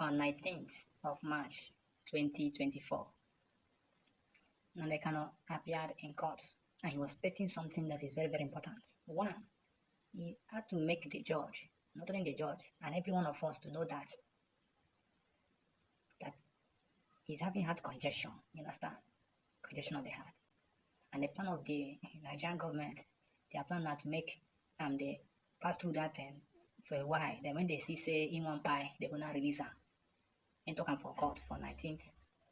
on 19th of March 2024, Nnamdi appeared in court and he was stating something that is very, very important. One, he had to make the judge, not only the judge, and every one of us to know that he's having heart congestion, you understand? Congestion of the heart. And the plan of the Nigerian government, they are planning to make they pass through that thing for a while. Then when they see say in one pie, they're gonna release her and talk for court for 19th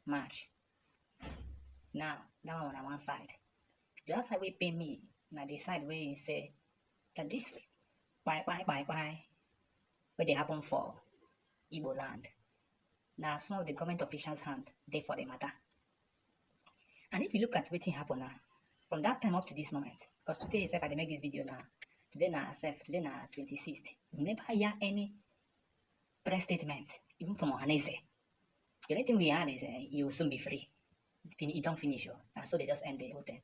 March. Now that one on one side. The other side will pay me. Now the side where he say that this bye where they happen for Igbo land. Now some of the government officials' hand they for the matter. And if you look at what happened now, from that time up to this moment, because today if I make this video now, today now 26th, we never hear any press statement, even from Ohaneze. The only thing we had is you will soon be free. You don't finish you. And so they just end the whole thing.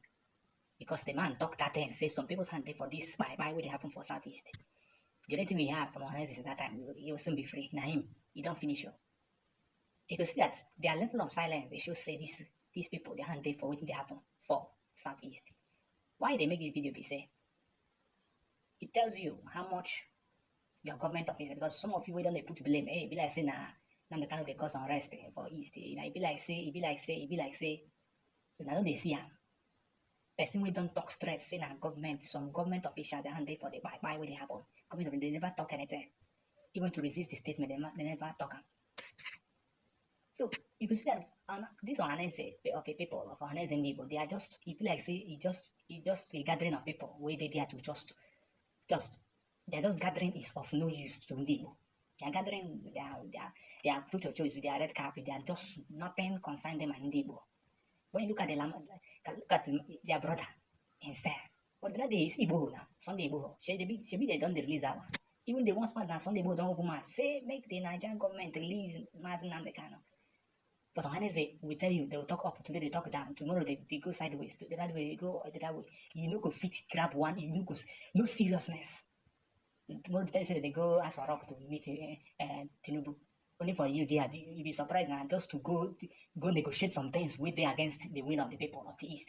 Because the man talked that and said some people's hand for this bye what happen for Southeast. The only thing we have from Ohaneze is that time you will soon be free. Now him, you don't finish you. You can see that their level of silence, they should say these people, they hand for what they happen for Southeast. Why they make this video be say? It tells you how much your government official, because some of you don't they put blame. Hey, be like say now the kind of they cause unrest for East. It be like say. Now don't they see him? Person we don't talk stress, say now government, some government officials they hand for the bye what they happen. Government they never talk anything. Even to resist the statement, they never talk. So you can see that this Ohaneze of the people of Ohaneze Ndigbo, they are just it like say it just a gathering of people where they are to just their just gathering is of no use to Ndigbo. They are gathering their fruit of choice with their red carpet, they are just nothing concern them and Ndigbo. When you look at their brother instead, but that day is Igbo now, Sunday Igbo. Should be they don't release that one. Even the one spot that Sunday Igbo don't open mouth. Say make the Nigerian government release Mazi Nnamdi Kanu. But Ohaneze will tell you, they will talk up, today they talk down, tomorrow they go sideways, the other way they go the other way. You know go fit grab one, you know go no seriousness. Tomorrow they say they go as a rock to meet Tinubu. Only for you there, you'll be surprised now just to go negotiate some things with them against the will of the people of the East.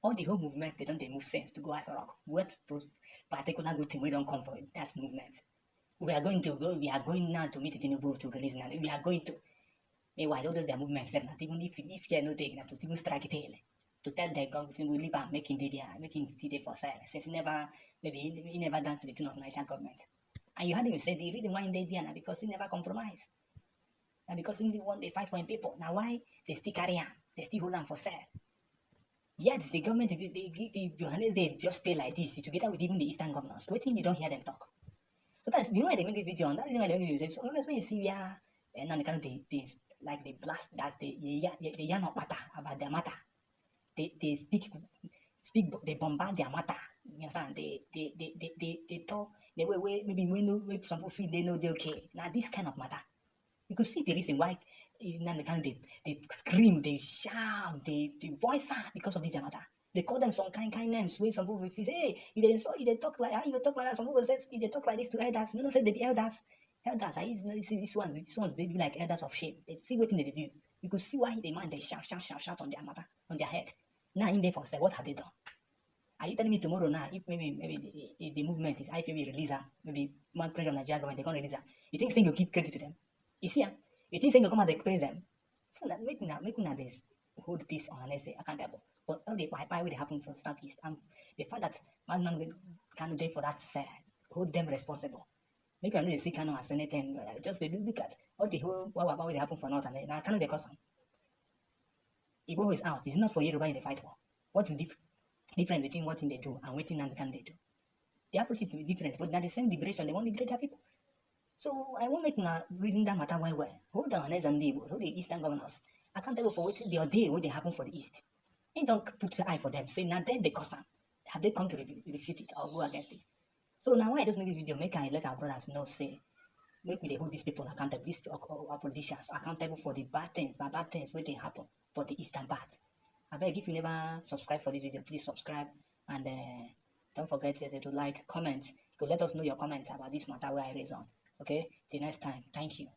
All the whole movement, they don't move sense to go as a rock. What particular good thing we don't come for it, that's movement. We are going now to meet Tinubu to release now. We are going to meanwhile, all those their movements, even if you no take to even strike it to tell the government will leave and making the for sale. Since he never danced to the tune of Nigerian government. And you had him say the reason why they did now because he never compromised. And because he want they fight for people. Now why they still carry on? They still hold on for sale. Yet the government the Johannes they just stay like this together with even the Eastern governors. Waiting you don't hear them talk. So that's why they make this video on that. Reason why they make this video. So that's when you see and now they like they blast that's they yarn about their matter. They speak they bombard their matter. You understand? They talk the way maybe when some people feel they know they're okay. Now this kind of matter. You could see the reason why they scream, they shout, they voice out because of this matter. They call them some kind names where some people feel say, hey, you talk like how you talk like that. Some people say they talk like this to elders. You know, say they be elders. Elders, I see this one's baby like elders of shame. They see what they do. You could see why the man they shout on their matter, on their head. Now in there for say, what have they done? Are you telling me tomorrow now if maybe the movement is IPB release her, maybe one president of Nigeria government they can't release her? You think you give credit to them? You see you think you come and they praise them? So that make this hold this Ohaneze accountable. But all the why will happen for Southeast and the fact that man can do for that side, hold them responsible. Make you see Kanu as anything. Just look at all the whole what will happen for North and now Kanu the custom. Igbo is out. It's not for Yoruba in the fight war. What's the difference between what they do and what Nnamdi Kanu they do? The approach is different, but they're the same liberation. They want to liberate their people. So I won't make una reason that matter well. Hold on, Ohaneze and Ndigbo, hold the Eastern governors accountable for what they what they happen for the East. And don't put the eye for them. Say now then they cause them. Have they come to refute it or go against it? So now why I just make this video, make I let our brothers know, say, make me hold these people accountable, these our politicians accountable for the bad things where they happen for the Eastern part. I beg if you never subscribe for this video, please subscribe and don't forget to like, comment. You could let us know your comments about this matter where I raise on. Okay, till next time. Thank you.